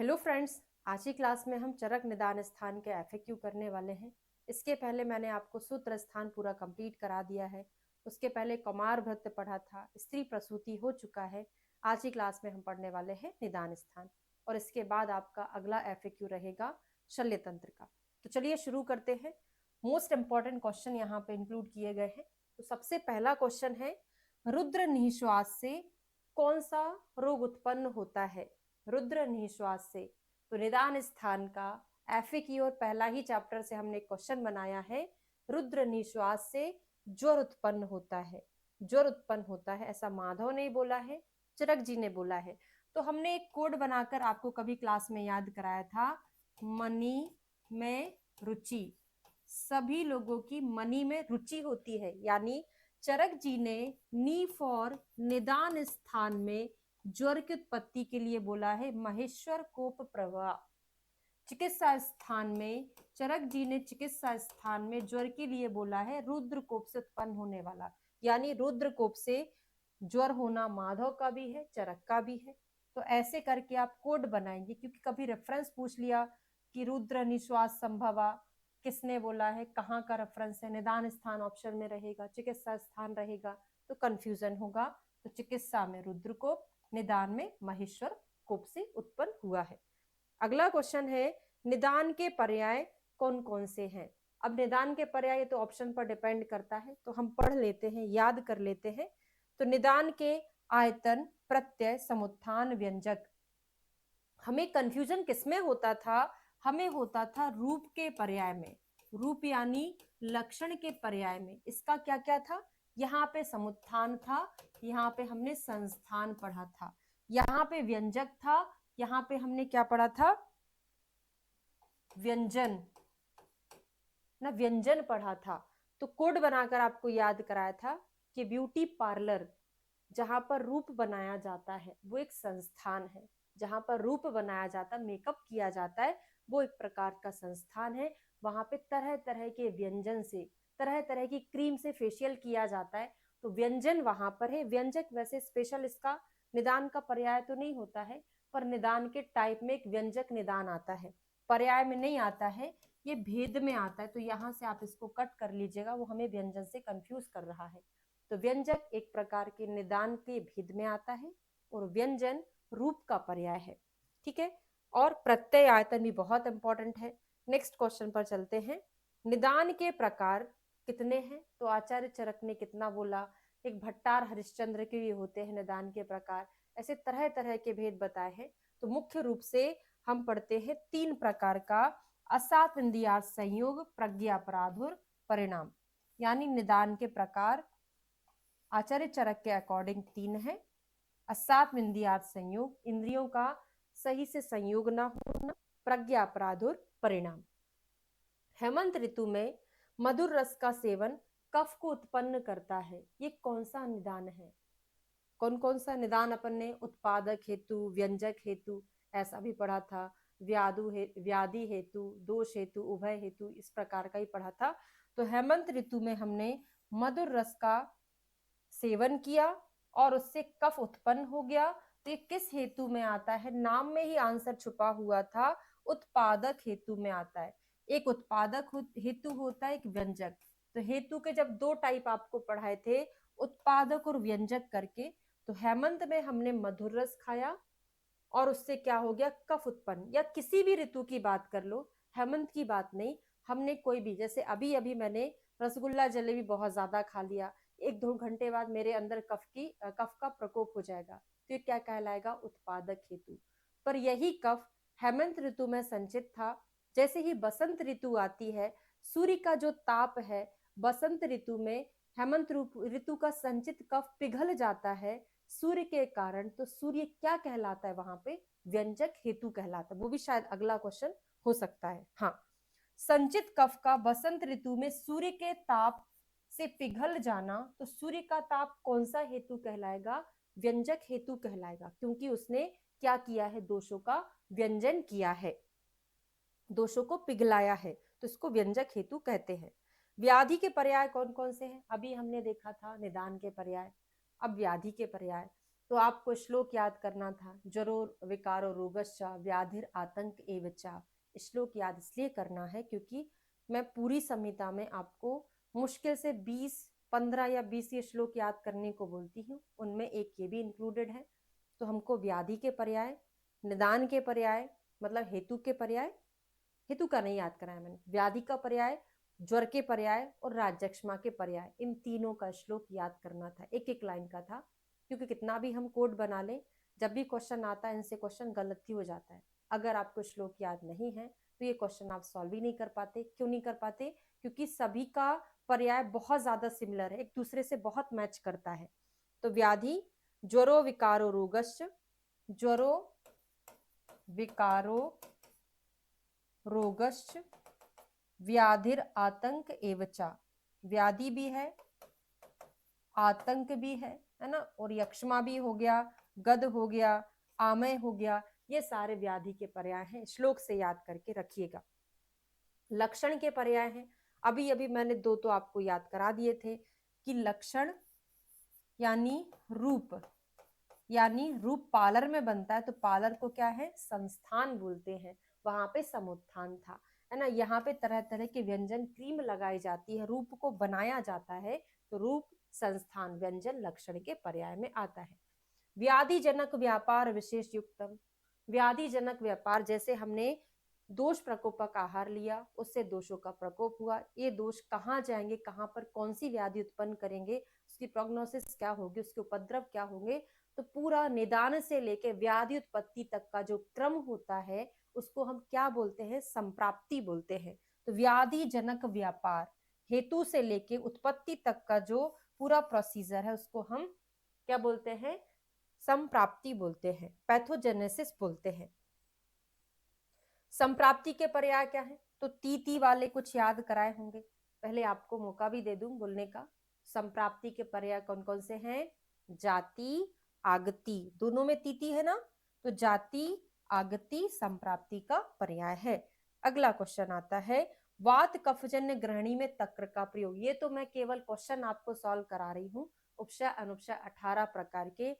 Hello friends, आज की class में हम चरक निदान स्थान के एफएक्यू करने वाले हैं। इसके पहले मैंने आपको सूत्र स्थान पूरा कंप्लीट करा दिया है। उसके पहले कौमार भृत्य पढ़ा था, स्त्री प्रसूति हो चुका है। आज की क्लास में हम पढ़ने वाले हैं निदान स्थान, और इसके बाद आपका अगला एफएक्यू रहेगा शल्य तंत्र का। तो चलिए शुरू करते हैं। मोस्ट इंपॉर्टेंट क्वेश्चन यहाँ पे इंक्लूड किए गए हैं। तो सबसे पहला क्वेश्चन है, रुद्र निश्वास से कौन सा रोग उत्पन्न होता है? रुद्र निश्वास से। तो निदान स्थान का एफएक्यू और पहला ही चैप्टर से हमने क्वेश्चन बनाया है, रुद्र निश्वास से ज्वर उत्पन्न होता है। ज्वर उत्पन्न होता है ऐसा माधव ने बोला है, चरक जी ने बोला है। तो हमने एक कोड बनाकर आपको कभी क्लास में याद कराया था, मनी में रुचि। सभी लोगों की मनी में रुचि होती है, यानी चरक जी ने नी फॉर निदान स्थान में ज्वर की उत्पत्ति के लिए बोला है महेश्वर कोप प्रवाह। चिकित्सा स्थान में चरक जी ने चिकित्सा स्थान में ज्वर के लिए बोला है रुद्र कोप से उत्पन्न होने वाला, यानी रुद्र कोप से ज्वर होना माधव का भी है, चरक का भी है। तो ऐसे करके आप कोड बनाएंगे, क्योंकि कभी रेफरेंस पूछ लिया कि रुद्र निश्वास संभवा किसने बोला है, कहाँ का रेफरेंस है, निदान स्थान ऑप्शन में रहेगा, चिकित्सा स्थान रहेगा, तो कंफ्यूजन होगा। तो चिकित्सा में रुद्र कोप, निदान में महेश्वर कोप से उत्पन्न हुआ है। अगला क्वेश्चन है, निदान के पर्याय कौन कौन से हैं? अब निदान के पर्याय तो ऑप्शन पर डिपेंड करता है, तो हम पढ़ लेते हैं, याद कर लेते हैं। तो निदान के आयतन, प्रत्यय, समुत्थान, व्यंजक। हमें कंफ्यूजन किसमें होता था? हमें होता था रूप के पर्याय में। रूप यानी लक्षण के पर्याय में। इसका क्या क्या था? यहाँ पे समुत्थान था, यहाँ पे हमने संस्थान पढ़ा था, यहाँ पे व्यंजक था, यहाँ पे हमने क्या पढ़ा था? व्यंजन ना, व्यंजन पढ़ा था। तो कोड बनाकर आपको याद कराया था कि ब्यूटी पार्लर जहां पर रूप बनाया जाता है वो एक संस्थान है। जहां पर रूप बनाया जाता, मेकअप किया जाता है, वो एक प्रकार का संस्थान है। वहां पे तरह तरह के व्यंजन से, तरह तरह की क्रीम से फेशियल किया जाता है। तो व्यंजन वहां पर है। व्यंजक वैसे स्पेशल इसका निदान का पर्याय तो नहीं होता है, पर निदान के टाइप में एक व्यंजक निदान आता है, पर्याय में नहीं आता है, ये भेद में आता है। तो यहाँ से आप इसको कट कर लीजिएगा, वो हमें व्यंजन से कंफ्यूज कर रहा है। तो व्यंजक एक प्रकार के निदान के भेद में आता है, और व्यंजन रूप का पर्याय है। ठीक है। और प्रत्यय आयतन भी बहुत इंपॉर्टेंट है। नेक्स्ट क्वेश्चन पर चलते हैं। निदान के प्रकार कितने हैं? तो आचार्य चरक ने कितना बोला? एक भट्टार हरिश्चंद्र के भी होते हैं निदान के प्रकार, ऐसे तरह तरह के भेद बताए हैं। तो मुख्य रूप से हम पढ़ते हैं 3 प्रकार का, असात इंद्रियार्थ संयोग, प्रज्ञा अपराधुर, परिणाम। यानी निदान के प्रकार आचार्य चरक के अकॉर्डिंग 3 है। असात इंद्रियार्थ संयोग, इंद्रियों का सही से संयोग ना होना, प्रज्ञा अपराध और परिणाम। हेमंत ऋतु में मधुर रस का सेवन कफ को उत्पन्न करता है, ये कौन सा निदान है? कौन कौन सा निदान अपन ने? उत्पादक हेतु, व्यंजक हेतु, ऐसा भी पढ़ा था, व्याधि हेतु, दोष हेतु, उभय हेतु, इस प्रकार का ही पढ़ा था। तो हेमंत ऋतु में हमने मधुर रस का सेवन किया और उससे कफ उत्पन्न हो गया। तो ये किस हेतु में आता है? नाम में ही आंसर छुपा हुआ था, उत्पादक हेतु में आता है। एक उत्पादक हेतु होता है, एक व्यंजक। तो हेतु के जब 2 टाइप आपको पढ़ाए थे, उत्पादक और व्यंजक करके। तो हेमंत में हमने मधुर रस खाया और उससे क्या हो गया? कफ उत्पन्न। या किसी भी ऋतु की बात कर लो, हेमंत की बात नहीं, हमने कोई भी, जैसे अभी अभी मैंने रसगुल्ला जलेबी बहुत ज्यादा खा लिया, 1-2 घंटे बाद मेरे अंदर कफ का प्रकोप हो जाएगा, तो ये क्या कहलाएगा? उत्पादक हेतु। पर यही कफ हेमंत ऋतु में संचित था। जैसे ही बसंत ऋतु आती है, सूर्य का जो ताप है बसंत ऋतु में, हेमंत ऋतु का संचित कफ पिघल जाता है सूर्य के कारण। तो सूर्य क्या कहलाता है वहां पे? व्यंजक हेतु कहलाता है। वो भी शायद अगला क्वेश्चन हो सकता है। हाँ, संचित कफ का बसंत ऋतु में सूर्य के ताप से पिघल जाना, तो सूर्य का ताप कौन सा हेतु कहलाएगा? व्यंजक हेतु कहलाएगा, क्योंकि उसने क्या किया है? दोषों का व्यंजन किया है, दोषों को पिघलाया है, तो इसको व्यंजक हेतु कहते हैं। व्याधि के पर्याय कौन कौन से हैं? अभी हमने देखा था निदान के पर्याय, अब व्याधि के पर्याय। तो आपको श्लोक याद करना था, जरो विकारो रोगश्च व्याधिर आतंक एवचा। श्लोक याद इसलिए करना है क्योंकि मैं पूरी संहिता में आपको मुश्किल से 15 या 20 ये श्लोक याद करने को बोलती हूँ, उनमें एक ये भी इंक्लूडेड है। तो हमको व्याधि के पर्याय, निदान के पर्याय मतलब हेतु के पर्याय, हेतु का नहीं याद कराया मैंने, व्याधि का पर्याय, ज्वर के पर्याय और राज्यक्षमा के पर्याय, इन तीनों का श्लोक याद करना था। एक एक लाइन का था, क्योंकि कितना भी हम कोड बना लें, जब भी क्वेश्चन आता है इनसे क्वेश्चन गलत ही हो जाता है। अगर आपको श्लोक याद नहीं है तो ये क्वेश्चन आप सॉल्व ही नहीं कर पाते। क्यों नहीं कर पाते? क्योंकि सभी का पर्याय बहुत ज्यादा सिमिलर है, एक दूसरे से बहुत मैच करता है। तो व्याधि ज्वरो विकारो रोगश्च, ज्वरो विकारो रोगश्च व्याधिर आतंक एवचा। व्याधि भी है, आतंक भी है ना, और यक्ष्मा भी हो गया, गद हो गया, आमय हो गया, ये सारे व्याधि के पर्याय हैं। श्लोक से याद करके रखिएगा। लक्षण के पर्याय हैं, अभी अभी मैंने दो तो आपको याद करा दिए थे कि लक्षण यानी रूप, यानी रूप पालर में बनता है तो पालर को क्या है, संस्थान बोलते हैं। वहां पे समुत्थान था, है ना। यहाँ पे तरह तरह के व्यंजन क्रीम लगाई जाती है, रूप को बनाया जाता है, तो रूप संस्थान व्यंजन लक्षण के पर्याय में आता है। व्याधि जनक व्यापार विशेष युक्तम, व्याधि जनक व्यापार, जैसे हमने दोष प्रकोपक आहार लिया, उससे दोषों का प्रकोप हुआ, ये दोष कहाँ जाएंगे, कहाँ पर कौन सी व्याधि उत्पन्न करेंगे, उसकी प्रोग्नोसिस क्या होगी, उसके उपद्रव क्या होंगे, तो पूरा निदान से लेके व्याधि उत्पत्ति तक का जो क्रम होता है उसको हम क्या बोलते हैं, संप्राप्ति बोलते हैं। तो व्याधि जनक व्यापार, हेतु से लेके उत्पत्ति तक का जो पूरा प्रोसीजर है उसको हम क्या बोलते हैं, संप्राप्ति बोलते हैं, पैथोजेनेसिस बोलते हैं। संप्राप्ति के पर्याय क्या है, तो ती वाले कुछ याद कराए होंगे, पहले आपको मौका भी दे दूं बोलने का। संप्राप्ति के पर्याय कौन कौन से हैं, जाति आगति, दोनों में ती है ना, तो जाति आगति संप्राप्ति का पर्याय है। अगला क्वेश्चन आता है, वात कफजन्य ग्रहणी में तक्र का प्रयोग। ये तो मैं केवल क्वेश्चन आपको सॉल्व करा रही हूँ, उपशय अनुपशय 18 प्रकार के,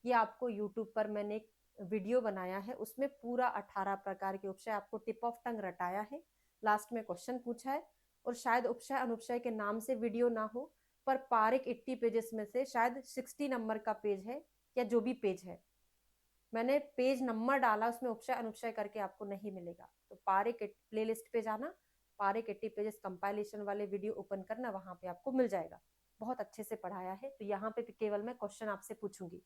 ये आपको यूट्यूब पर मैंने एक वीडियो बनाया है, उसमें पूरा 18 प्रकार के उपशय आपको टिप ऑफ टंग रटाया है, लास्ट में क्वेश्चन पूछा है। और शायद उपशय अनुपशय के नाम से वीडियो ना हो, पर पारिक 80 पेजेस में से शायद 60 नंबर का पेज है, या जो भी पेज है, मैंने पेज नंबर डाला, उसमें उपशय अनुपशय करके आपको नहीं मिलेगा। तो पारिक प्ले लिस्ट पे जाना, पारिक 80 पेजेस कंपाइलेशन वाले वीडियो ओपन करना, वहां पे आपको मिल जाएगा। बहुत अच्छे से पढ़ाया है। तो यहाँ पे केवल मैं क्वेश्चन आपसे पूछूंगी।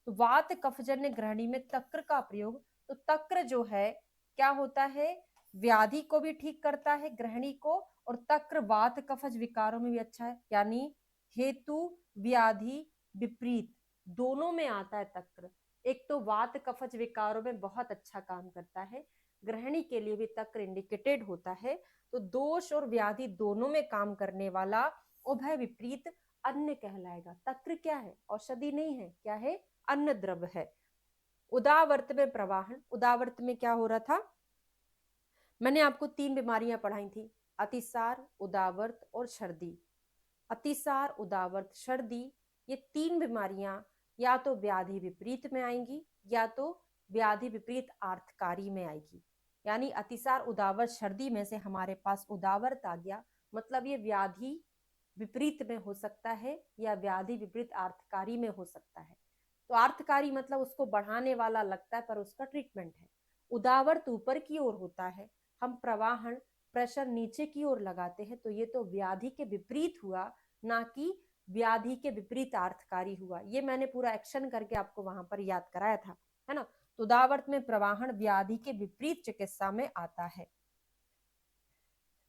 तो वात कफजन्य ग्रहणी में तक्र का प्रयोग, तो तक्र जो है क्या होता है, व्याधि को भी ठीक करता है, ग्रहणी को, और तक्र वात कफज विकारों में भी अच्छा है, यानी हेतु व्याधि विपरीत दोनों में आता है तक्र। एक तो वात कफज विकारों में बहुत अच्छा काम करता है, ग्रहणी के लिए भी तक्र इंडिकेटेड होता है। तो दोष और व्याधि दोनों में काम करने वाला उभय विपरीत अन्न कहलाएगा। तक्र क्या है, औषधि नहीं है, क्या है, अन्न द्रव्य है। उदावर्त में प्रवाहन, उदावर्त में क्या हो रहा था, मैंने आपको 3 बीमारियां पढ़ाई थी, अतिसार, उदावर्त और सर्दी। अतिसार, उदावर्त, सर्दी, ये 3 बीमारियां या तो व्याधि विपरीत में आएंगी या तो व्याधि विपरीत आर्थकारी में आएगी। यानी अतिसार, उदावर्त, सर्दी में से हमारे पास उदावर्त आ गया, मतलब ये व्याधि विपरीत में हो सकता है या व्याधि विपरीत आर्थकारी में हो सकता है। तो आर्थकारी मतलब उसको बढ़ाने वाला लगता है पर उसका ट्रीटमेंट है। उदावर्त ऊपर की ओर होता है, हम प्रवाहन प्रेशर नीचे की ओर लगाते हैं, तो ये तो व्याधि के विपरीत हुआ, ना कि व्याधि के विपरीत आर्थकारी हुआ। ये मैंने पूरा एक्शन करके आपको वहां पर याद कराया था, है ना। तो उदावर्त में प्रवाहन व्याधि के विपरीत चिकित्सा में आता है।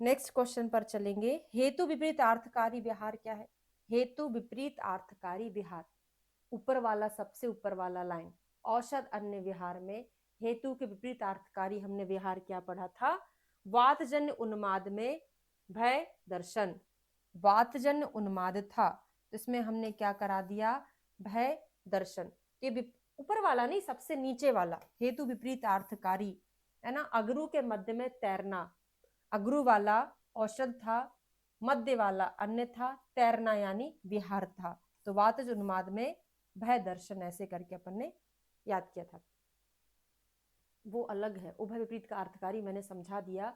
नेक्स्ट क्वेश्चन पर चलेंगे, हेतु विपरीत आर्थकारी विहार क्या है। हेतु विपरीत आर्थकारी विहार, ऊपर वाला, सबसे ऊपर वाला लाइन, औषध अन्य विहार में हेतु के विपरीत अर्थकारी हमने विहार क्या पढ़ा था, वातजन्य उन्माद में भय दर्शन। वातजन्य उन्माद था, इसमें हमने क्या करा दिया, भय दर्शन। ये ऊपर वाला नहीं, सबसे नीचे वाला, हेतु विपरीत अर्थकारी, है ना। अगरू के मध्य में तैरना, अगरू वाला औषध था, मध्य वाला अन्य था, तैरना यानी विहार था। तो वातज उन्माद में भय दर्शन, ऐसे करके अपन ने याद किया था। वो अलग है। उभय विपरीत का अर्थकारी मैंने समझा दिया।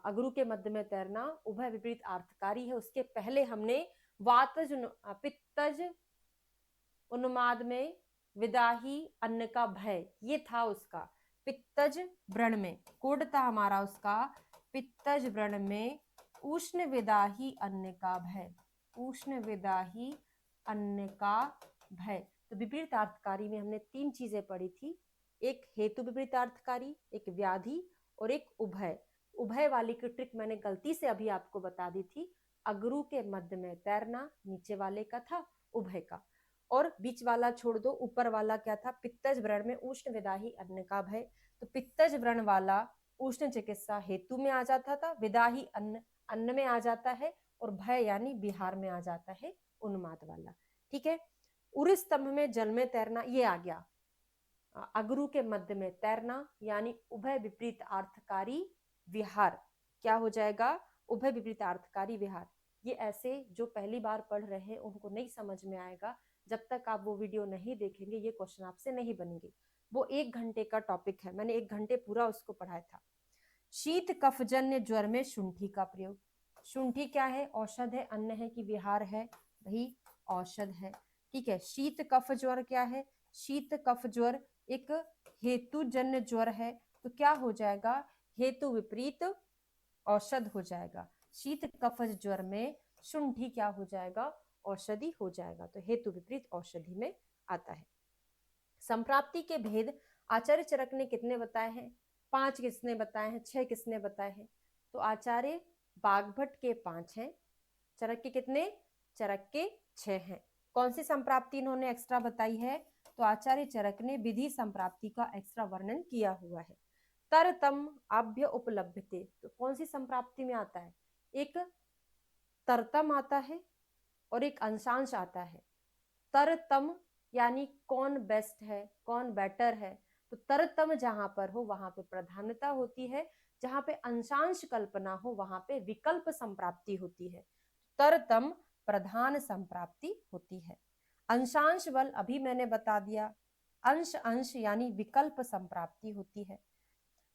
अगरू के मध्य में तैरना उभय विपरीत अर्थकारी है। उसके पहले हमने वातज पित्तज उन्माद में विदाही अन्न का भय, ये था उसका। पित्तज व्रण में कोड था हमारा उसका, पित्तज व्रण में उष्ण विदाही अन्न का भय, उष्ण विदाही अन्न का भय। तो विपरीत अर्थकारी में हमने 3 चीजें पढ़ी थी, एक हेतु विपरीत अर्थकारी, एक व्याधि और एक उभय। उभय वाली की ट्रिक मैंने गलती से अभी आपको बता दी थी। अगरू के मध्य में तैरना नीचे वाले का था उभय का, और बीच वाला छोड़ दो, ऊपर वाला क्या था, पित्तज व्रण में उष्ण विदाही अन्न का भय। तो पित्तज व्रण वाला उष्ण चिकित्सा हेतु में आ जाता था, विदाही अन्न अन्न में आ जाता है, और भय यानी बिहार में आ जाता है, उन्माद वाला। ठीक है। उरी स्तंभ में जल में तैरना, ये आ गया। अगरू के मध्य में तैरना यानी उभय विपरीत अर्थकारी विहार, क्या हो जाएगा, उभय विपरीत अर्थकारी विहार। ये ऐसे जो पहली बार पढ़ रहे हैं उनको नहीं समझ में आएगा, जब तक आप वो वीडियो नहीं देखेंगे ये क्वेश्चन आपसे नहीं बनेंगे। वो 1 घंटे का टॉपिक है, मैंने 1 घंटे पूरा उसको पढ़ाया था। शीत कफजन्य ज्वर में शुंठी का प्रयोग। शुंठी क्या है, औषध है, अन्न है कि विहार है, भाई औषध है। ठीक है। शीत कफ ज्वर क्या है, शीत कफ ज्वर एक हेतुजन्य ज्वर है, तो क्या हो जाएगा, हेतु विपरीत औषध हो जाएगा। शीत कफ ज्वर में शुंठी क्या हो जाएगा, औषधि हो जाएगा, तो हेतु विपरीत औषधि में आता है। संप्राप्ति के भेद आचार्य चरक ने कितने बताए हैं, 5 किसने बताए हैं, 6 किसने बताए हैं, तो आचार्य बागभट्ट के 5 हैं, चरक के कितने, चरक के 6 हैं। कौन सी संप्राप्ति इन्होंने एक्स्ट्रा बताई है, तो आचार्य चरक ने विधि संप्राप्ति का एक्स्ट्रा वर्णन किया हुआ है। तरतम आभ्य उपलब्धते, तो कौन सी संप्राप्ति में आता है, एक तरतम आता है और एक अंशांश आता है। तरतम यानी कौन बेस्ट है, कौन बेटर है, तो तरतम जहां पर हो वहां पे प्रधानता होती है, जहां पे अंशांश कल्पना हो वहां पे विकल्प संप्राप्ति होती है। तरतम प्रधान संप्राप्ति होती है। अंशांश बल अभी मैंने बता दिया, अंश अंश यानी विकल्प संप्राप्ति होती है।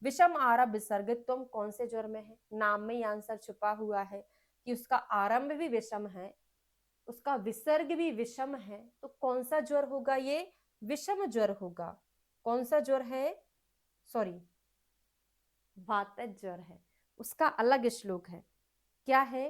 विषम आरंभ विसर्गित्व कौन से ज्वर में है, नाम में ही आंसर छुपा हुआ है कि उसका आरंभ भी विषम है, उसका विसर्ग भी विषम है, तो कौन सा ज्वर होगा, ये विषम ज्वर होगा। कौन सा ज्वर है, सॉरी वातज ज्वर है, उसका अलग श्लोक है। क्या है,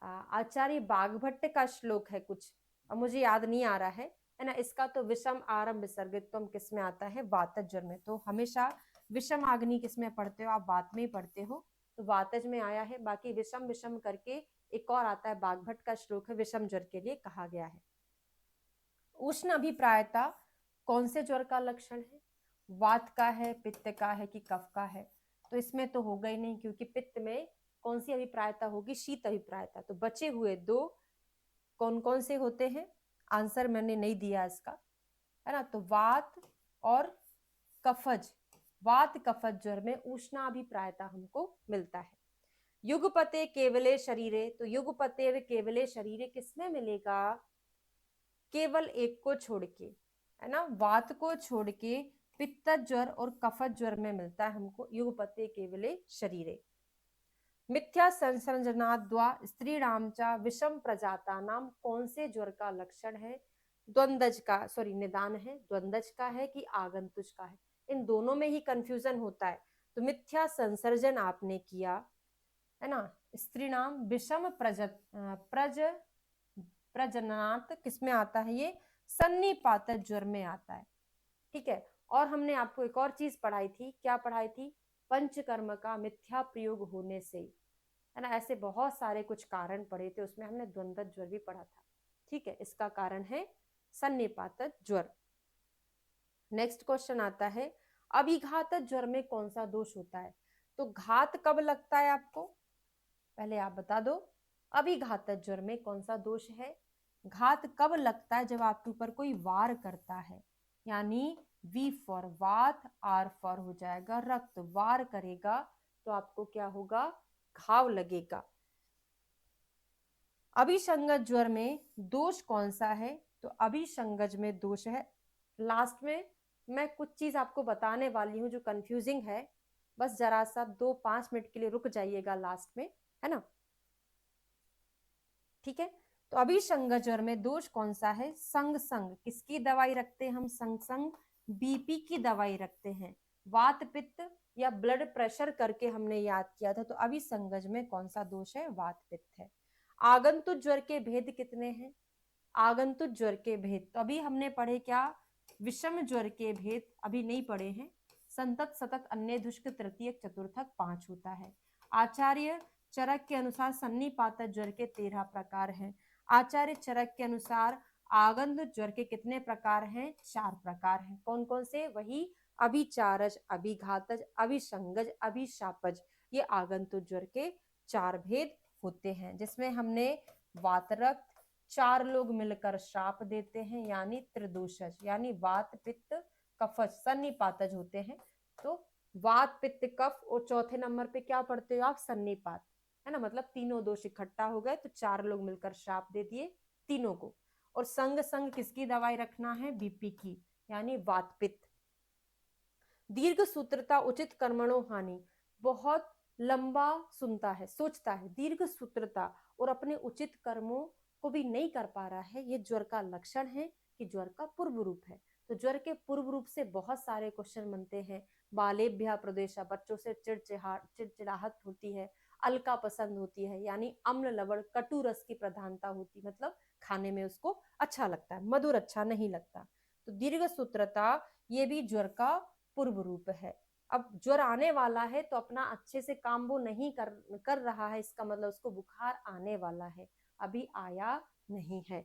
आचार्य बागभट्ट का श्लोक है कुछ, अब मुझे याद नहीं आ रहा है ना। इसका तो विषम आरंभ विसर्गित्व किस में आता है, वातज ज्वर में। तो हमेशा विषम आग्नि किस में पढ़ते हो आप, वात में ही पढ़ते हो, तो वातज में आया है। बाकी विषम विषम करके एक और आता है, बागभट्ट का श्लोक है, विषम ज्वर के लिए कहा गया है। उष्ण अभिप्रायता कौन से ज्वर का लक्षण है, वात का है, पित्त का है कि कफ का है, तो इसमें तो होगा ही नहीं, क्योंकि पित्त में कौन सी अभिप्रायता होगी, शीत अभिप्रायता। तो बचे हुए 2 कौन कौन से होते हैं, आंसर मैंने नहीं दिया इसका, है ना। तो वात और कफज, वात कफज ज्वर में उष्णाभिप्रायता हमको मिलता है। युगपते केवले शरीरे, तो युगपते केवले शरीरे किसमें मिलेगा, केवल एक को छोड़ के, है ना, वात को छोड़ के पित्त ज्वर और कफज ज्वर में मिलता है हमको युगपते केवले शरीरे। मिथ्या संसर्जनाद्वा स्त्रीणामचा विषम प्रजाता नाम कौन से ज्वर का लक्षण है, द्वंद्वज का, सॉरी निदान है, द्वंद्वज का है कि आगंतुज का है, इन दोनों में ही कंफ्यूजन होता है। तो मिथ्या संसर्जन आपने किया, है ना, स्त्री नाम विषम प्रजननात् किसमें आता है, ये सन्निपात ज्वर में आता है। ठीक है। और हमने आपको एक और चीज पढ़ाई थी, क्या पढ़ाई थी, पंचकर्म का मिथ्या प्रयोग होने से, है ना, ऐसे बहुत सारे कुछ कारण पढ़े थे, उसमें हमने द्वंद्व ज्वर भी पढ़ा था। ठीक है, इसका कारण है सन्निपात ज्वर। नेक्स्ट क्वेश्चन आता है, अभिघात ज्वर में कौन सा दोष होता है, तो घात कब लगता है आपको, पहले आप बता दो, अभिघात ज्वर में कौन सा दोष है, घात कब लगता है, जब आपके ऊपर कोई वार करता है, यानी वी फॉर वात, आर फॉर हो जाएगा रक्त, वार करेगा तो आपको क्या होगा, घाव लगेगा। अभिसंगत ज्वर में दोष कौन सा है, तो अभिसंगज में दोष है। लास्ट में मैं कुछ चीज आपको बताने वाली हूँ जो कंफ्यूजिंग है, बस जरा सा 2-5 मिनट के लिए रुक जाइएगा लास्ट में, है ना। ठीक है, तो अभिसंग ज्वर में दोष कौन सा है? संग संग किसकी दवाई रखते हैं हम? संग संग बीपी की दवाई रखते हैं। वात पित्त या ब्लड प्रेशर करके हमने याद किया था, तो अभिसंगज में कौन सा दोष है? वात पित्त है। आगंतुक ज्वर के भेद कितने हैं? आगंतुक ज्वर के भेद तो अभी हमने पढ़े क्या? विषम ज्वर के भेद अभी नहीं पढ़े हैं। संतत सतत अन्य दुष्क तृतीयक चतुर्थक 5 होता है। आचार्य चरक के अनुसार सन्निपातक ज्वर के 13 प्रकार हैं। आचार्य चरक के अनुसार आगंतुक ज्वर के कितने प्रकार हैं? 4 प्रकार हैं। कौन कौन से? वही अभिचारज, अभिघातज, अभिसंगज, अभिशापज, ये आगंतुक ज्वर के 4 भेद होते हैं, जिसमें हमने वातरक्त 4 लोग मिलकर श्राप देते हैं, यानी त्रिदोषज, यानी वात पित्त कफज सन्निपातज होते हैं। तो वात पित्त कफ, और चौथे नंबर पे क्या पढ़ते हो आप? सन्निपात, है ना, मतलब तीनों दोष इकट्ठा हो गए, तो 4 लोग मिलकर श्राप दे दिए तीनों को। और संग संग किसकी दवाई रखना है? बीपी की, यानी वात पित्त। दीर्घ सूत्रता उचित कर्मणों हानि, बहुत लंबा सुनता है, सोचता है, दीर्घ सूत्रता और अपने उचित कर्मों को भी नहीं कर पा रहा है, ये ज्वर का लक्षण है कि ज्वर का पूर्व रूप है। तो ज्वर के पूर्व रूप से बहुत सारे क्वेश्चन बनते हैं। बालेभ्य प्रदेशा, बच्चों से चिड़चिड़ाहट होती है, अलका पसंद होती है, यानी अम्ल लवण कटु रस की प्रधानता होती, मतलब खाने में उसको अच्छा लगता है, मधुर अच्छा नहीं लगता। तो दीर्घ सूत्रता ये भी ज्वर का पूर्व रूप है। अब ज्वर आने वाला है तो अपना अच्छे से काम वो नहीं कर रहा है, इसका मतलब उसको बुखार आने वाला है, अभी आया नहीं है।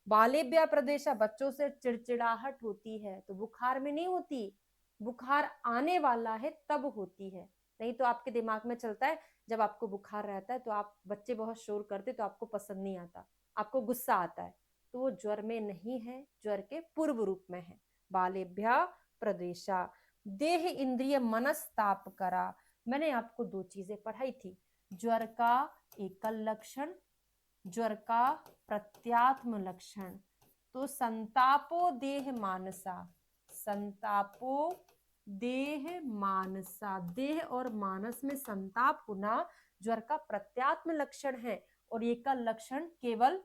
बालेभ्य प्रदेशा, बच्चों से चिड़चिड़ाहट होती है, तो बुखार में नहीं होती, बुखार आने वाला है तब होती है। नहीं तो आपके दिमाग में चलता है जब आपको बुखार रहता है तो आप बच्चे बहुत शोर करते तो आपको पसंद नहीं आता, आपको गुस्सा आता है, तो वो ज्वर में नहीं है, ज्वर के पूर्व रूप में है। बालेभ्य प्रदेशा। देह इंद्रिय मनस्ताप करा, मैंने आपको 2 चीजें पढ़ाई थी, ज्वर का एकल लक्षण, ज्वर का प्रत्यात्म लक्षण। तो संतापो देह मानसा, संतापो देह मानसा, देह और मानस में संताप होना ज्वर का प्रत्यात्म लक्षण है, और एकल लक्षण केवल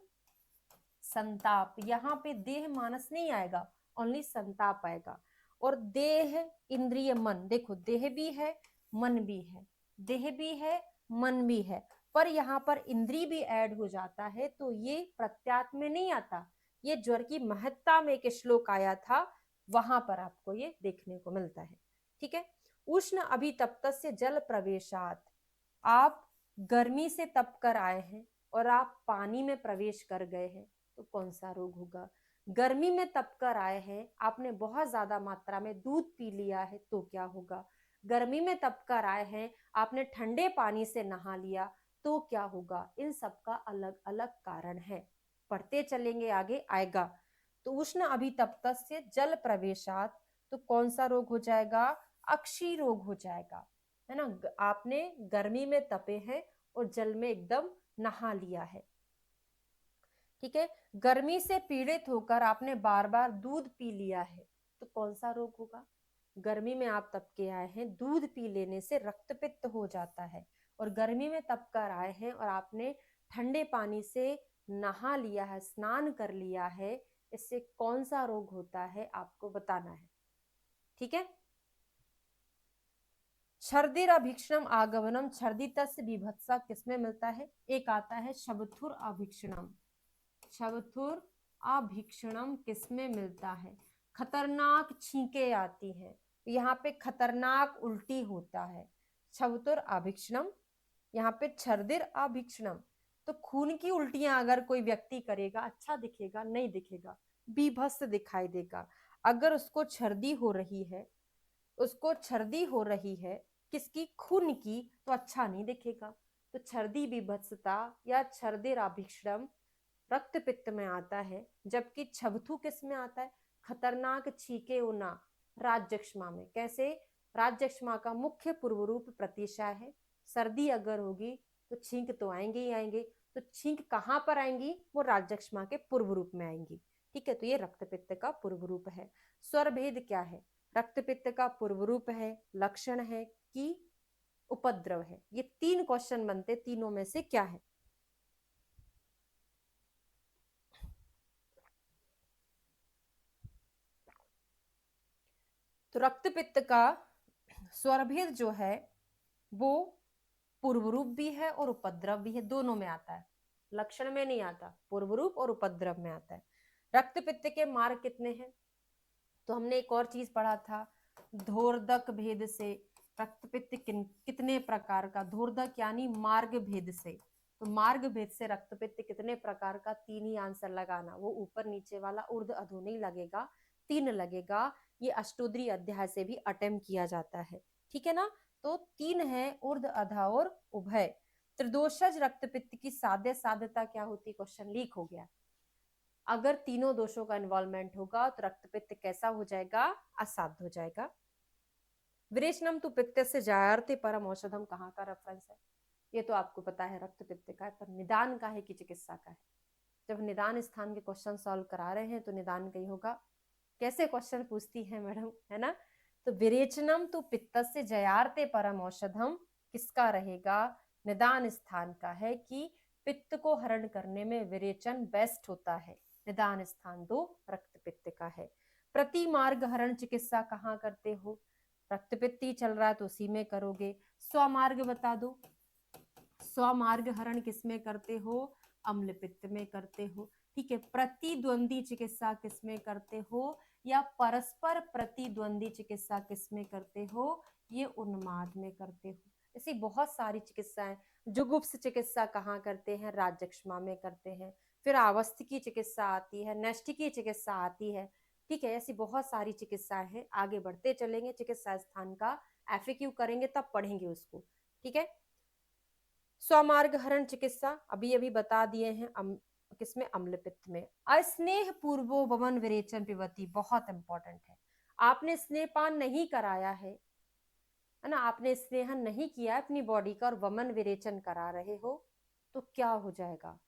संताप, यहाँ पे देह मानस नहीं आएगा, ओनली संताप आएगा। और देह इंद्रिय मन, देखो देह भी है मन भी है, देह भी है मन भी है, पर यहाँ पर इंद्रिय भी ऐड हो जाता है, तो ये प्रत्यात्म में नहीं आता, ये ज्वर की महत्ता में एक श्लोक आया था, वहां पर आपको ये देखने को मिलता है। ठीक है, उष्ण अभितप्तस्य जल प्रवेशात, आप गर्मी से तप कर आए हैं और आप पानी में प्रवेश कर गए हैं, तो कौन सा रोग होगा? गर्मी में तप कर आए हैं, आपने बहुत ज्यादा मात्रा में दूध पी लिया है, तो क्या होगा? गर्मी में तप कर आए हैं, आपने ठंडे पानी से नहा लिया, तो क्या होगा? इन सब का अलग अलग कारण है, पढ़ते चलेंगे आगे आएगा। तो उष्ण अभितप्तस्य जल प्रवेशात, तो कौन सा रोग हो जाएगा? अक्षी रोग हो जाएगा, है ना। आपने गर्मी में तपे हैं और जल में एकदम नहा लिया है, ठीक है। गर्मी से पीड़ित होकर आपने बार बार दूध पी लिया है, तो कौन सा रोग होगा? गर्मी में आप तप के आए हैं, दूध पी लेने से रक्तपित्त हो जाता है, और गर्मी में तप कर आए हैं और आपने ठंडे पानी से नहा लिया है, स्नान कर लिया है, इससे कौन सा रोग होता है आपको बताना है, ठीक है। छर्दिराभीक्षणम आगमनम, छर्दितस्य बीभत्सा किसमें मिलता है? एक आता है शबथुर अभीक्षणम, शबथुर अभीक्षणम किसमें मिलता है? खतरनाक छींके आती है, यहाँ पे खतरनाक उल्टी होता है, शबथुर अभीक्षणम। यहाँ पे छर्दिर अभीक्षणम, तो खून की उल्टियां अगर कोई व्यक्ति करेगा, अच्छा दिखेगा? नहीं दिखेगा, बीभत्स दिखाई देगा। अगर उसको छर्दी हो रही है, उसको छर्दी हो रही है किसकी? खून की, तो अच्छा नहीं दिखेगा। तो छर्दी बीभत्सता या छर्दिराभीक्षणम रक्त पित्त में आता है, जबकि छबथु किस में आता है? खतरनाक छींके होना राज्यक्षमा में। कैसे? राज्यक्षमा का मुख्य पूर्व रूप प्रतिशा है, सर्दी अगर होगी तो छींक तो आएंगे ही आएंगे, तो छींक कहाँ पर आएंगी? वो राज्यक्षमा के पूर्व रूप में आएंगी। ठीक है, तो ये रक्त पित्त का पूर्व रूप है। स्वर भेद क्या है? रक्त पित्त का पूर्व रूप है, लक्षण है कि उपद्रव है। ये 3 क्वेश्चन बनते, तीनों में से क्या है? तो रक्त पित्त का स्वरभेद जो है वो पूर्व रूप भी है और उपद्रव भी है, दोनों में आता है। लक्षण में नहीं आता, पूर्व रूप और उपद्रव में आता है। रक्त पित्त के मार्ग कितने हैं? तो हमने एक और चीज पढ़ा था, धोर्दक भेद से रक्त पित्त कितने प्रकार का, धोर्दक यानी मार्ग भेद से, तो मार्ग भेद से रक्त पित्त कितने प्रकार का, 3 ही आंसर लगाना। वो ऊपर नीचे वाला ऊर्ध्व अधो नहीं लगेगा, 3 लगेगा। ये अष्टोदरी अध्याय से भी अटेम्प्ट किया जाता है, ठीक है ना। तो 3 है, ऊर्ध्व अधा और उभय। त्रिदोषज रक्त पित्त की साध्य साध्यता क्या होती? क्वेश्चन लीक हो गया। अगर तीनों दोषों का इन्वॉल्वमेंट होगा तो रक्त पित्त कैसा हो जाएगा? असाध्य हो जाएगा। विरेचनम तो पित्त से जायते परम औषधम कहाँ का रेफरेंस है? ये तो आपको पता है, रक्त पित्त का है, पर निदान का है कि चिकित्सा का है? जब निदान स्थान के क्वेश्चन सॉल्व करा रहे हैं तो निदान का ही होगा। कैसे क्वेश्चन पूछती है मैडम, है ना। तो विरेचनम तो पित्त से जयार्ते परम औषधम किसका रहेगा? निदान स्थान का है कि पित्त को हरण करने में विरेचन बेस्ट होता है। निदान स्थान 2 रक्त पित्त का है। प्रति मार्ग हरण चिकित्सा कहाँ करते हो? रक्त पित्त ही चल रहा है तो उसी में करोगे। स्वमार्ग बता दो, स्वमार्ग हरण किसमें करते हो? अम्ल पित्त में करते हो, ठीक है। प्रतिद्वंदी चिकित्सा किसमें करते हो? या परस्पर प्रतिद्वंदी चिकित्सा किसमें करते हो? ये उन्माद में करते हो। ऐसी बहुत सारी चिकित्साएं। जुगुप्स चिकित्सा कहाँ करते हैं? राजक्षमा में करते हैं। फिर आवस्थिकी चिकित्सा आती है, नैष्टिकी चिकित्सा आती है, ठीक है। ऐसी बहुत सारी चिकित्साएं हैं। आगे बढ़ते चलेंगे, चिकित्सा स्थान का एफएक्यू करेंगे तब पढ़ेंगे उसको, ठीक है। स्वमार्ग हरण चिकित्सा अभी अभी बता दिए हैं, किसमें? अम्ल पित्त में। अस्नेह पूर्वो वमन विरेचन पिबती, बहुत इंपॉर्टेंट है। आपने स्नेहपान नहीं कराया है ना, आपने स्नेहन नहीं किया अपनी बॉडी का और वमन विरेचन करा रहे हो, तो क्या हो जाएगा?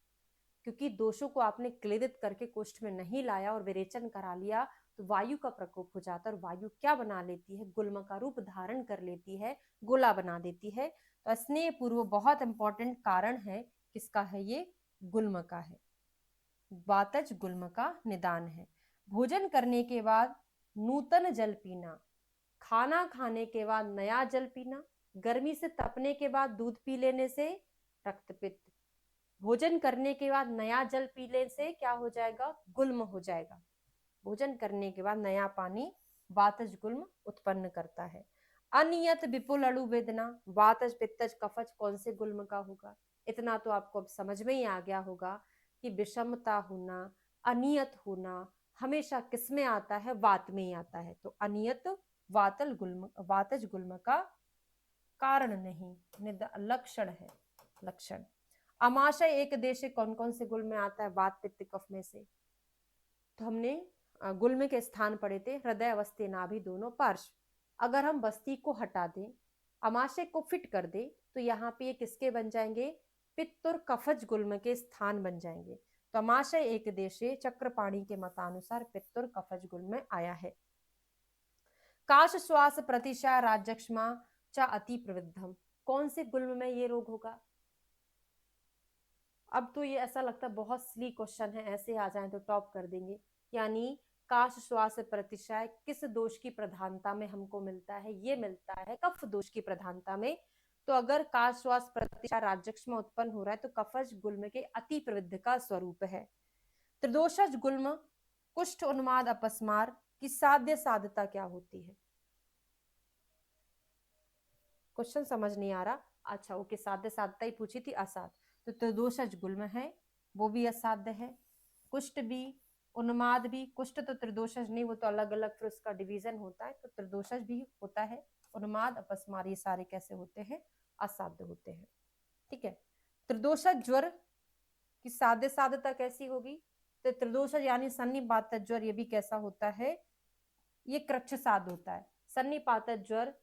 क्योंकि दोषों को आपने क्लेदित करके कोष्ठ में नहीं लाया और विरेचन करा लिया, तो वायु का प्रकोप हो जाता है। और वायु क्या बना लेती है? गुल्म का रूप धारण कर लेती है, गोला बना देती है। तो स्नेह पूर्व बहुत इंपॉर्टेंट कारण है, किसका है ये? गुल्म का है। वातज गुल्म का निदान है। भोजन करने के बाद नूतन जल पीना, खाना खाने के बाद नया जल पीना, गर्मी से तपने के बाद दूध पी लेने से रक्तपित्त, भोजन करने के बाद नया जल पीने से क्या हो जाएगा? गुल्म हो जाएगा। भोजन करने के बाद नया पानी वातज गुल्म उत्पन्न करता है। अनियत विपुल अणु वेदना, वातज पित्तज कफज कौन से गुल्म का होगा? इतना तो आपको अब समझ में ही आ गया होगा कि विषमता होना, अनियत होना हमेशा किसमें आता है? वात में ही आता है। तो अनियत वातल गुल्म, वातज गुल्म का कारण नहीं, लक्षण है, लक्षण। अमाशय एक देश कौन कौन से गुल्म में आता है? वात पित्त कफ में से। तो हमने गुल्म के स्थान पढ़े थे, हृदय अवस्थे नाभि दोनों पार्श्व। अगर हम बस्ती को हटा दें, अमाशय को फिट कर दे, तो यहाँ पे ये किसके बन जाएंगे? पित्त और कफज गुल्म के स्थान बन जाएंगे। तो अमाशय एक देशे चक्रपाणी के मतानुसार पित्त और कफज गुल्म में आया है। काश श्वास प्रतिशा राजक्षमा चा अति प्रवृद्धम, कौन से गुल्म में ये रोग होगा? अब तो ये ऐसा लगता है बहुत सिली क्वेश्चन है, ऐसे आ जाए तो टॉप कर देंगे। यानी काश श्वास प्रतिशय किस दोष की प्रधानता में हमको मिलता है? ये मिलता है कफ दोष की प्रधानता में। तो अगर काश श्वास प्रतिशय राजक्षमा उत्पन्न हो रहा है तो कफज गुल्म के अति प्रवृद्ध का स्वरूप है। त्रिदोषज गुल्म कुष्ठ उन्माद अपस्मार की साध्य साध्यता क्या होती है? क्वेश्चन समझ नहीं आ रहा? अच्छा ओके, साध्य साध्यता ही पूछी थी, असाध्य। तो त्रिदोषज गुल्म है, वो भी असाध्य है। कुष्ठ भी, उन्माद भी। कुष्ठ तो त्रिदोषज नहीं, वो तो अलग अलग फिर उसका डिवीजन होता है। तो त्रिदोषज भी होता है, उन्माद अपस्मार ये सारे कैसे होते हैं? असाध्य होते हैं, ठीक है। त्रिदोषज ज्वर की साध्य साध्यता कैसी होगी? तो त्रिदोषज यानी सन्निपात ज्वर, ये भी कैसा होता है? ये कृच्छ साध्य होता है। सन्निपात ज्वर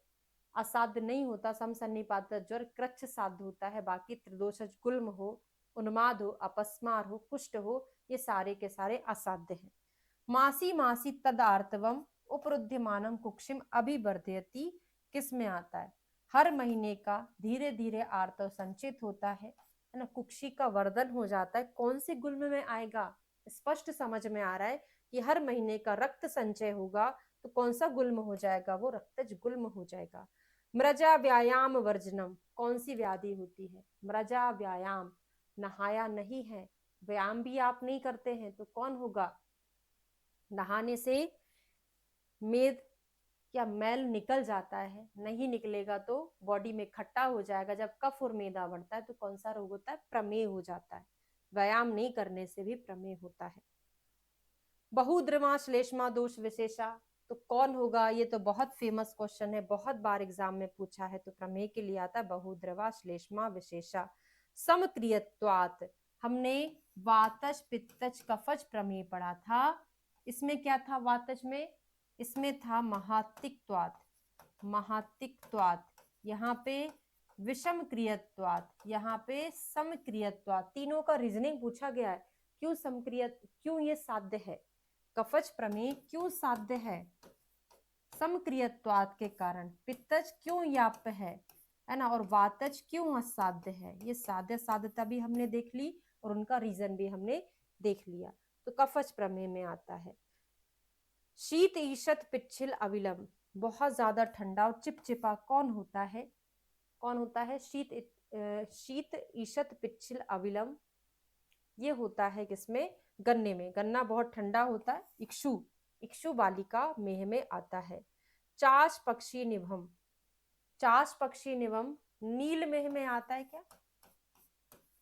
असाध्य नहीं होता, समसन्निपात ज्वर कृच्छ साध्य होता है। बाकी त्रिदोषज गुल्म हो, उन्माद हो, अपस्मार हो, कुष्ठ हो, ये सारे के सारे असाध्य हैं। मासी मासी तद आर्तवम उपरुध्यमानम कुक्षिम अभिवर्धयति किस में आता है? हर महीने का धीरे धीरे आर्तव संचित होता है ना, कुक्षी का वर्धन हो जाता है। कौन से गुल्म में आएगा? स्पष्ट समझ में आ रहा है कि हर महीने का रक्त संचय होगा तो कौन सा गुल्म हो जाएगा? वो रक्तज गुल्म हो जाएगा। मृजा व्यायाम वर्जनम, कौन सी व्याधि होती है? मृजा व्यायाम, नहाया नहीं है, व्यायाम भी आप नहीं करते हैं तो कौन होगा? नहाने से मेद या मैल निकल जाता है, नहीं निकलेगा तो बॉडी में खट्टा हो जाएगा। जब कफ और मेदा बढ़ता है तो कौन सा रोग होता है? प्रमेह हो जाता है। व्यायाम नहीं करने से भी प्रमेह होता है। बहुद्रवा श्लेष्मा दोष विशेषा, तो कौन होगा? ये तो बहुत फेमस क्वेश्चन है, बहुत बार एग्जाम में पूछा है, तो प्रमेह के लिए आता है बहुद्रवा श्लेष्मा विशेषा। समक्रियत्वात्, हमने वातज पित्तज कफज प्रमेय पढ़ा था। इसमें क्या था वातज में? इसमें था महातिक्त्वात्, महातिक्त्वात्, यहाँ पे विषम क्रियत्वात्, यहाँ पे समक्रियत्वात्। तीनों का रीजनिंग पूछा गया है। क्यों समक्रिय, क्यों ये साध्य है? कफज प्रमेय क्यों साध्य है? समक्रियत्वात् के कारण। पित्तज क्यों याप्य है ना, और वातज क्यों असाध्य है? ये साध्य साध्यता भी हमने देख ली और उनका रीजन भी हमने देख लिया। तो कफज प्रमेय में आता है। शीत ईशत पिच्छिल अविलंब, बहुत ज्यादा ठंडा और चिपचिपा कौन होता है? कौन होता है? शीत ईशत पिच्छिल अविलंब, ये होता है किसमें? गन्ने में। गन्ना बहुत ठंडा होता है। इक्षु, इक्षु बालिका मेह में आता है। चाश पक्षी निभम, चाश पक्षी निभम नील मेह में आता है क्या?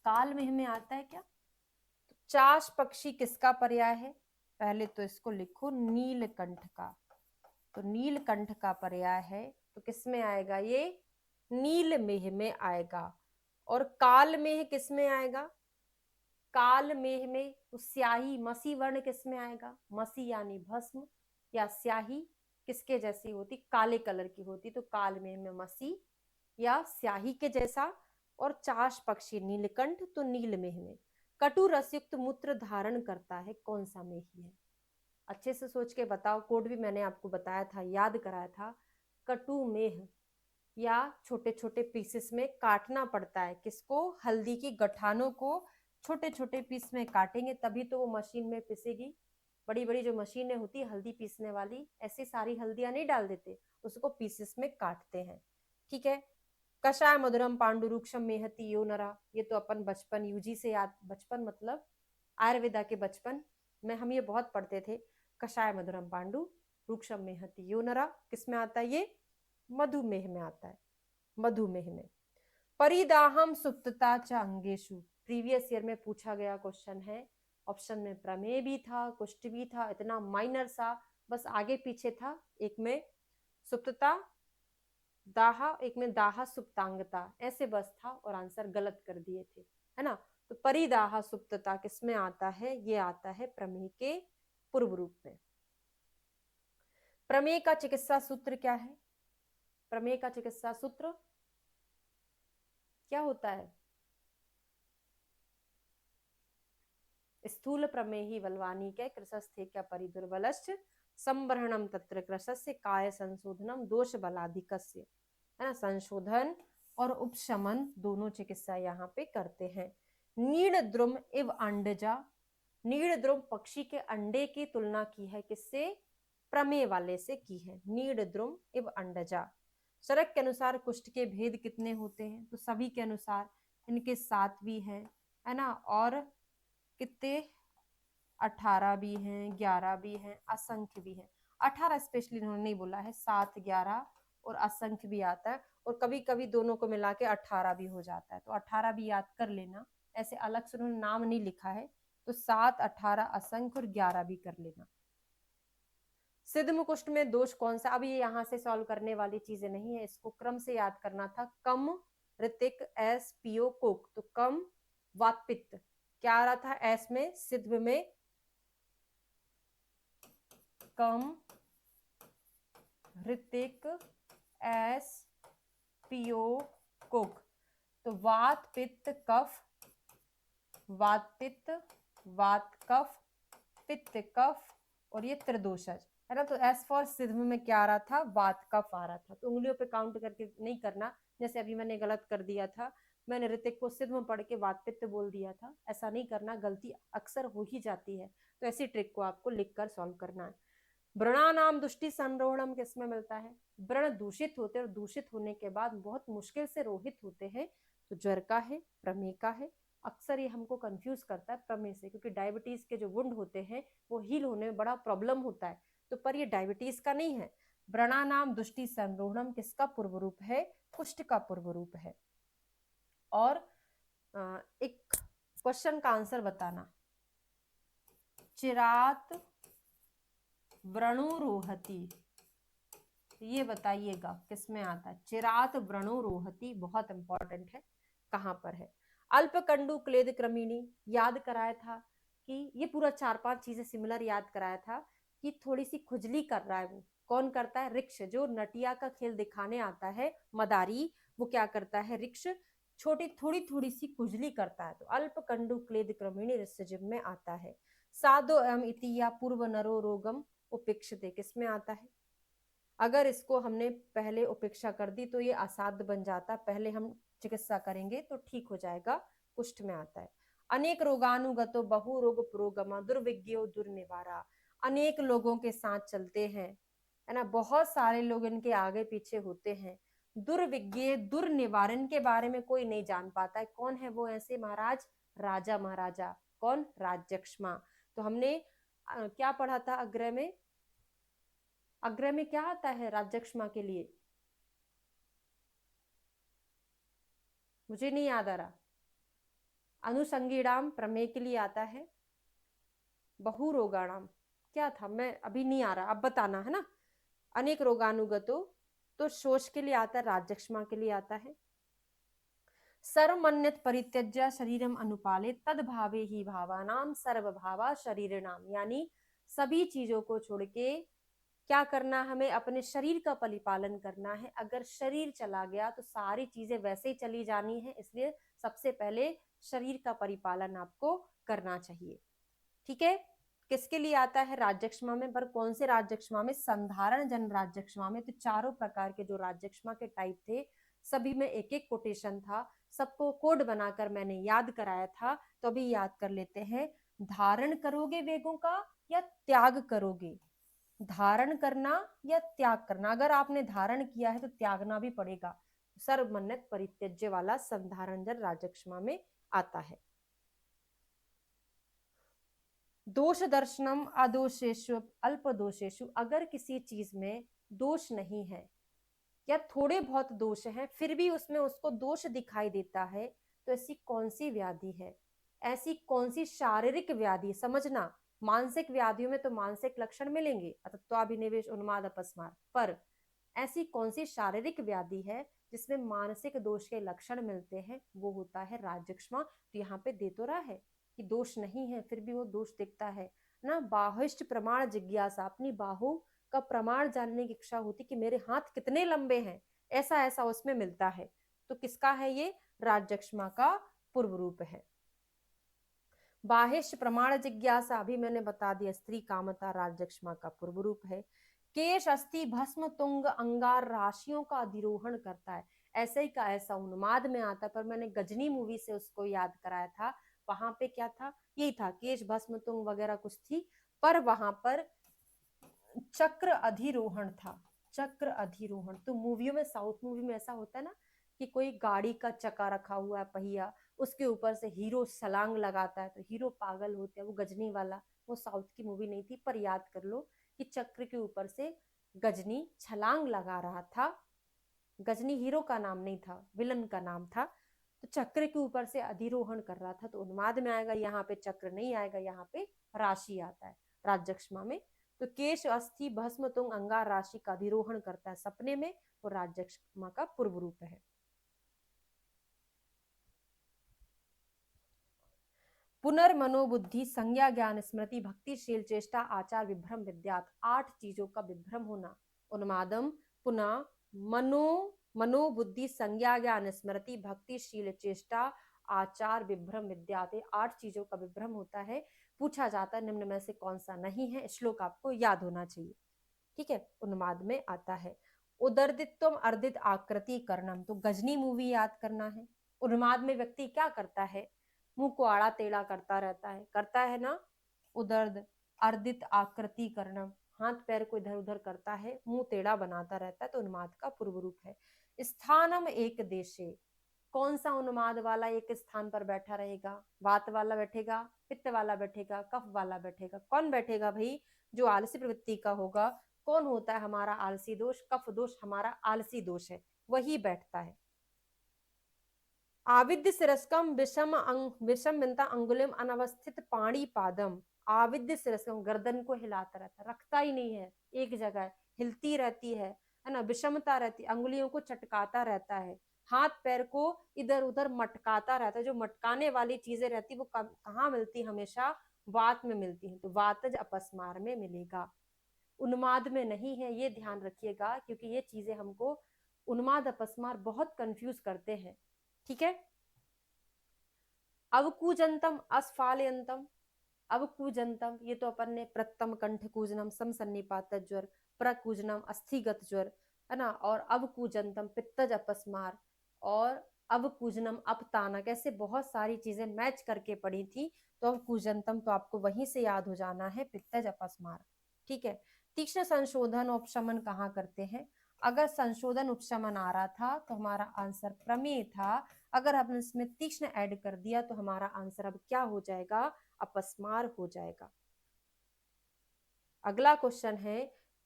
काल मेह में आता है क्या? तो चाश पक्षी किसका पर्याय है? पहले तो इसको लिखो नीलकंठ का। तो नीलकंठ का पर्याय है तो किस में आएगा? ये नील मेह में आएगा। और काल मेह किस में आएगा? काल मेह में तो स्याही, मसी वर्ण किस में आएगा? मसी यानी भस्म या स्याही किसके जैसी होती? काले कलर की होती। तो काल मेह में मसी या स्याही के जैसा। और चाश पक्षी नीलकंठ तो नील मेह में। कटु रसयुक्त मूत्र धारण करता है, कौन सा मेही है? अच्छे से सोच के बताओ। कोड भी मैंने आपको बताया था, याद कराया था। कटु मेह या छोटे छोटे पीसेस में काटना पड़ता है। किसको? हल्दी की गठानों को छोटे छोटे पीस में काटेंगे तभी तो वो मशीन में पिसेगी। बड़ी बड़ी जो मशीनें होती है हल्दी पीसने वाली, ऐसी सारी हल्दियां नहीं डाल देते, उसको पीसेस में काटते हैं। ठीक है। कषाय मधुरम पांडु रूक्षम मेहती यो नरा, ये तो अपन बचपन यूजी से याद, बचपन मतलब आयुर्वेदा के बचपन में हम ये बहुत पढ़ते थे। कषाय मधुरम पांडु रूक्षम मेहती यो नरा किस में आता है? ये मधुमेह में आता है। मधुमेह में। परिदाहम सुप्तता च अंगेशु, प्रीवियस ईयर में पूछा गया क्वेश्चन है। ऑप्शन में प्रमेय भी था, कुष्ठ भी था, इतना माइनर सा, बस आगे पीछे था। एक में सुप्तता दाहा, एक में दाहा सुप्तांगता, ऐसे बस था और आंसर गलत कर दिए थे, है ना। तो परिदाहा सुप्तता किसमें आता है? ये आता है प्रमेय के पूर्व रूप में। प्रमेय का चिकित्सा सूत्र क्या है? प्रमेय का चिकित्सा सूत्र क्या होता है? स्थूल प्रमेही बलवानी के कृशस्थे क्या परिदुर्बलश्च संवरणम तत्र कृशस्य काय संशोधनम दोष बलाधिकस्य, है ना। संशोधन और उपशमन दोनों चिकित्सा यहाँ पे करते हैं। नीड़ द्रुम इव अंडजा, नीड़ द्रुम पक्षी के अंडे की तुलना की है किससे? प्रमेय वाले से की है। नीड़ द्रुम इव अंडजा। शरक के अनुसार कुष्ठ के भेद कितने होते हैं? तो सभी के अनुसार इनके 7 भी हैं, है ना। और कितने? 18 भी हैं, 11 भी हैं, असंख्य भी हैं। 18 स्पेशली इन्होंने नहीं बोला है, 7, 11 और असंख्य भी आता है। और कभी कभी दोनों को मिला के 18 भी हो जाता है, तो 18 भी याद कर लेना। ऐसे अलग से उन्होंने नाम नहीं लिखा है, तो 7, 18 असंख्य और 11 भी कर लेना। सिद्ध कुष्ठ में दोष कौन सा? अब ये यहाँ से सॉल्व करने वाली चीजें नहीं है, इसको क्रम से याद करना था। कम ऋतिक एस पीओ कोक, तो कम वात पित्त क्या आ रहा था? एस में। सिद्ध में कम ऋतिक एस पीओ कोक, तो वात पित्त कफ, वात पित्त, वात कफ, पित्त कफ और ये त्रिदोषज है ना। तो एस फॉर सिद्ध में क्या आ रहा था, वात का फा रहा था। तो उंगलियों पे काउंट करके नहीं करना, जैसे अभी मैंने गलत कर दिया था, मैंने ऋतिक को सिद्ध में पढ़ के वात पित्त बोल दिया था, ऐसा नहीं करना, गलती अक्सर हो ही जाती है। तो ऐसी ट्रिक को आपको लिख कर सॉल्व करना है। व्रणानाम दुष्टि संरोहणम किसमें मिलता है, व्रण दूषित होते हैं और दूषित होने के बाद बहुत मुश्किल से रोहित होते हैं, तो ज्वर का है, प्रमेह का है। अक्सर ये हमको कंफ्यूज करता है प्रमेह से, क्योंकि डायबिटीज के जो वुंड होते हैं वो हील होने में बड़ा प्रॉब्लम होता है, तो पर ये डायबिटीज का नहीं है। व्रणानाम दुष्टि संरोहणम किसका पूर्व रूप है, कुष्ठ का पूर्व रूप है। और एक क्वेश्चन का आंसर बताना, चिरात व्रणुरोहति, ये बताइएगा किसमें आता है। चिरात व्रणुरोहति बहुत इंपॉर्टेंट है, कहां पर है। अल्पकंडु क्लेद क्रमिणी याद कराया था कि ये पूरा 4-5 चीजें सिमिलर याद कराया था कि थोड़ी सी खुजली कर रहा है, वो कौन करता है, ऋक्ष। जो नटिया का खेल दिखाने आता है मदारी, वो क्या करता है, ऋक्ष छोटी थोड़ी थोड़ी सी खुजली करता है, तो अल्पकंडु क्लेद क्रमिणी ऋष्यजिम में आता है। साधो एवं इति या पूर्व नरो रोगम उपेक्षते किसमें आता है। अगर इसको हमने पहले उपेक्षा कर दी तो ये असाध्य बन जाता, पहले हम चिकित्सा करेंगे तो ठीक हो जाएगा, कुष्ठ में आता है। अनेक रोगानुगतो बहु रोग पुरोगमा दुर्विज्ञो दुर्निवारा, अनेक लोगों के साथ चलते हैं, है ना, बहुत सारे लोग इनके आगे पीछे होते हैं। दुर्विज्ञ दुर्निवारण के बारे में कोई नहीं जान पाता है, कौन है वो ऐसे महाराज, राजा महाराजा, कौन, राज्यक्ष्मा। तो हमने क्या पढ़ा था अग्रह में, अग्रह में क्या आता है राज्यक्ष्मा के लिए, मुझे नहीं याद आ रहा। अनुसंगीणाम प्रमेय के लिए आता है, बहुरोगाणाम क्या था, मैं अभी नहीं आ रहा, अब बताना है ना। अनेक रोगानुगतो तो शोष के लिए आता है, राज्यक्ष्मा के लिए आता है। सर्वमन्यत परित्यज्य शरीरम अनुपाले तद भावे ही भावानाम सर्वभावा शरीरनाम, यानी सभी चीजों को छोड़ के क्या करना, हमें अपने शरीर का परिपालन करना है। अगर शरीर चला गया तो सारी चीजें वैसे ही चली जानी है, इसलिए सबसे पहले शरीर का परिपालन आपको करना चाहिए। ठीक है, किसके लिए आता है, राज्यक्ष्मा में। पर कौन से राज्यक्ष्मा में, संधारण जन राज्यक्ष्मा में। तो चारों प्रकार के जो राज्यक्ष्मा के टाइप थे सभी में एक एक कोटेशन था, सबको कोड बनाकर मैंने याद कराया था, तो अभी याद कर लेते हैं। धारण करोगे वेगों का या त्याग करोगे, धारण करना या त्याग करना। अगर आपने धारण किया है तो त्यागना भी पड़ेगा। सर्वमन्नत परित्यज्य वाला संधारण जन राज्यक्ष्मा में आता है। दोष दर्शनम अदोषेषु अल्प दोषेषु, अगर किसी चीज में दोष नहीं है या थोड़े बहुत दोष हैं फिर भी उसमें उसको दोष दिखाई देता है, तो ऐसी कौन सी व्याधि है, ऐसी कौन सी शारीरिक व्याधि, समझना मानसिक व्याधियों में तो मानसिक लक्षण मिलेंगे, अतत्वाभिनिवेश उन्माद अपस्मार, पर ऐसी कौन सी शारीरिक व्याधि है जिसमें मानसिक दोष के लक्षण मिलते हैं, वो होता है राज्यक्ष्मा। तो यहाँ पे दे तो रहा है कि दोष नहीं है फिर भी वो दोष दिखता है ना। बाहुष्ट प्रमाण जिज्ञासा, अपनी बाहु का प्रमाण जानने की इच्छा होती कि मेरे हाथ कितने लंबे हैं, ऐसा ऐसा उसमें मिलता है। तो किसका है ये, राज्यक्ष्मा का पूर्व रूप है। बाहिष्ट प्रमाण जिज्ञासा भी मैंने बता दिया, स्त्री कामता राज्यक्ष्मा का पूर्व रूप है। केश अस्थि भस्म तुंग अंगार राशियों का अधिरोहण करता है, ऐसे ही का ऐसा उन्माद में आता है, पर मैंने गजनी मूवी से उसको याद कराया था। वहां पे क्या था, यही था, केश भस्म तुंग वगैरह कुछ थी, पर वहां पर चक्र अधिरोहण था, चक्र अधिरोहण। तो मूवियों में, साउथ मूवी में ऐसा होता है ना कि कोई गाड़ी का चक्का रखा हुआ है, पहिया, उसके ऊपर से हीरो छलांग लगाता है तो हीरो पागल होते हैं, वो गजनी वाला। वो साउथ की मूवी नहीं थी, पर याद कर लो कि चक्र के ऊपर से गजनी छलांग लगा रहा था। गजनी हीरो का नाम नहीं था, विलन का नाम था। तो चक्र के ऊपर से अधिरोहण कर रहा था, तो उन्माद में आएगा, यहाँ पे चक्र नहीं आएगा, यहाँ पे राशि आता है राज्यक्ष्मा में। तो केश अस्थि भस्म तुंग अंगार राशि का अधिरोहण करता है सपने में, और राज्यक्ष्मा का पूर्व रूप है। पुनर्मनोबुद्धि संज्ञा ज्ञान स्मृति भक्तिशील चेष्टा आचार विभ्रम विद्यात, 8 चीजों का विभ्रम होना। उन्मादम, पुनः, मनो मनोबुद्धि संज्ञा ज्ञान स्मृति भक्तिशील चेष्टा आचार विभ्रम विद्यात, 8 चीजों का विभ्रम होता है। पूछा जाता है निम्न में से कौन सा नहीं है, श्लोक आपको याद होना चाहिए। ठीक है, उन्माद में आता है। उदरदित्वम अर्दित आकृति कर्णम, तो गजनी मूवी याद करना है। उन्माद में व्यक्ति क्या करता है, मुंह को आड़ा टेढ़ा करता है ना। उदर्द अर्दित आकृति कर्णम, हाथ पैर को इधर उधर करता है, मुंह टेढ़ा बनाता रहता है, तो उन्माद का पूर्व रूप है। स्थानम एक देशे, कौन सा उन्माद वाला एक स्थान पर बैठा रहेगा, वात वाला बैठेगा, पित्त वाला बैठेगा, कफ वाला बैठेगा, कौन बैठेगा भाई, जो आलसी प्रवृत्ति का होगा। कौन होता है हमारा आलसी दोष, कफ दोष हमारा आलसी दोष है, वही बैठता है। आविद्य शिरस्कम विषम बिंता अंगुलिम अनवस्थित पाणी पादम, आविद्य शिरस्कम, गर्दन को हिलाता रहता, रखता ही नहीं है एक जगह, हिलती रहती है ना, विषमता रहती, अंगुलियों को चटकाता रहता है, हाथ पैर को इधर उधर मटकाता रहता है। जो मटकाने वाली चीजें रहती वो कहाँ मिलती, हमेशा वात में मिलती है, तो वातज अपस्मार में मिलेगा, उन्माद में नहीं है, ये ध्यान रखिएगा, क्योंकि ये चीजें हमको उन्माद अपस्मार बहुत कंफ्यूज करते हैं। ठीक है, अवकूजंतम अस्फालयंतम, अवकूजंतम ये तो अपन ने प्रथम कंठ कूजनम समसन्निपात ज्वर, प्रकूजनम अस्थिगत ज्वर है ना, और अवकूजंतम पित्तज अपस्मार, और अवकूजनम अपतानक, ऐसे बहुत सारी चीजें मैच करके पढ़ी थी। तो अवकूजंतम तो आपको वहीं से याद हो जाना है, पित्तज अपस्मार। ठीक है, तीक्ष्ण संशोधन उपशमन कहाँ करते हैं, अगर संशोधन उपशमन आ रहा था तो हमारा आंसर प्रमेय था, अगर हमने इसमें तीक्ष्ण ऐड कर दिया तो हमारा आंसर अब क्या हो जाएगा, अपस्मार हो जाएगा। अगला क्वेश्चन है,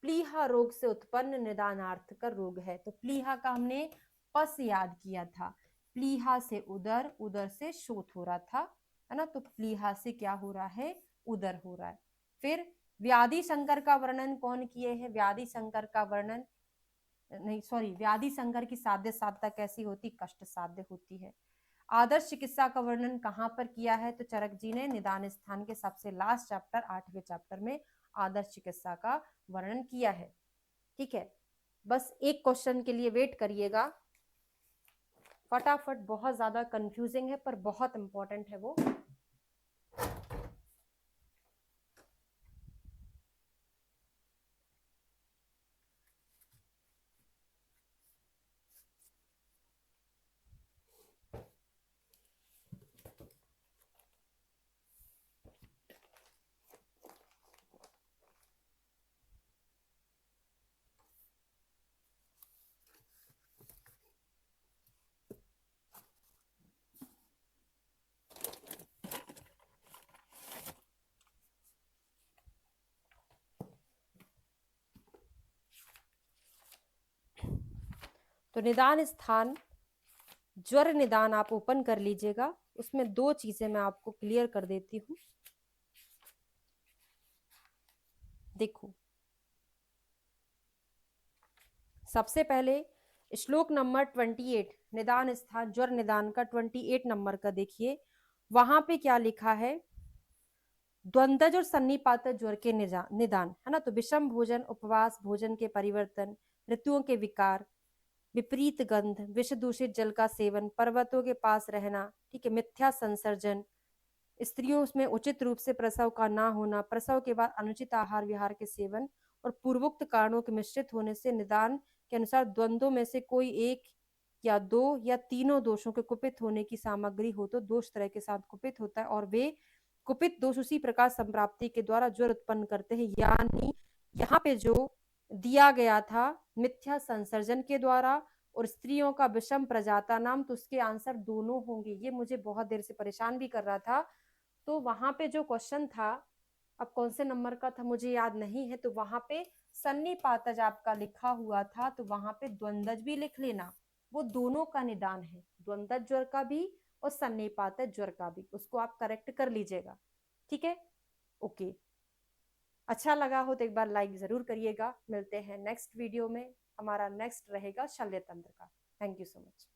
प्लीहा रोग से उत्पन्न निदानार्थ का रोग है, तो प्लीहा का हमने पस याद किया था, प्लीहा से उदर, उदर से शोथ हो रहा था, है ना, तो प्लीहा से क्या हो रहा है, उदर हो रहा है। फिर व्याधि संकर का वर्णन कौन किए हैं, व्याधि संकर का वर्णन नहीं, सॉरी, व्याधि संकर की साध्य साधता कैसी होती, कष्ट साध्य होती है। आदर्श चिकित्सा का वर्णन कहाँ पर किया है, तो चरक जी ने निदान स्थान के सबसे लास्ट चैप्टर 8वें चैप्टर में आदर्श चिकित्सा का वर्णन किया है। ठीक है, बस एक क्वेश्चन के लिए वेट करिएगा, फटाफट, बहुत ज्यादा कंफ्यूजिंग है पर बहुत इंपॉर्टेंट है वो। तो निदान स्थान ज्वर निदान आप ओपन कर लीजिएगा, उसमें दो चीजें मैं आपको क्लियर कर देती हूँ। देखो, सबसे पहले श्लोक नंबर 28 निदान स्थान ज्वर निदान का 28 नंबर का देखिए, वहां पे क्या लिखा है, द्वंद्वज और सन्निपात ज्वर के निदान है ना, तो विषम भोजन, उपवास, भोजन के परिवर्तन, ऋतुओं के विकार, विपरीत गंध, विष दूषित जल का सेवन, पर्वतों के पास रहना, ठीक है, मिथ्या संसर्जन, स्त्रियों में उचित रूप से प्रसव का ना होना, प्रसव के बाद अनुचित आहार विहार के सेवन, और पूर्वोक्त कारणों के मिश्रित होने से निदान के अनुसार द्वंद्वों में से कोई एक या दो या तीनों दोषों के कुपित होने की सामग्री हो तो दोष तरह के साथ कुपित होता है, और वे कुपित दोष उसी प्रकार संप्राप्ति के द्वारा ज्वर उत्पन्न करते हैं, यानी यहाँ पे जो दिया गया था मिथ्या संसर्जन के द्वारा और स्त्रियों का विषम प्रजाता नाम, तो उसके आंसर दोनों होंगे। ये मुझे बहुत देर से परेशान भी कर रहा था, तो वहां पे जो क्वेश्चन था, अब कौन से नंबर का था मुझे याद नहीं है, तो वहां पे सन्निपातज आपका लिखा हुआ था, तो वहां पे द्वंद्वज भी लिख लेना, वो दोनों का निदान है, द्वंद्वज ज्वर का भी और सन्निपातज ज्वर का भी, उसको आप करेक्ट कर लीजिएगा। ठीक है, ओके, अच्छा लगा हो तो एक बार लाइक जरूर करिएगा। मिलते हैं नेक्स्ट वीडियो में, हमारा नेक्स्ट रहेगा शल्य तंत्र का। Thank you so much.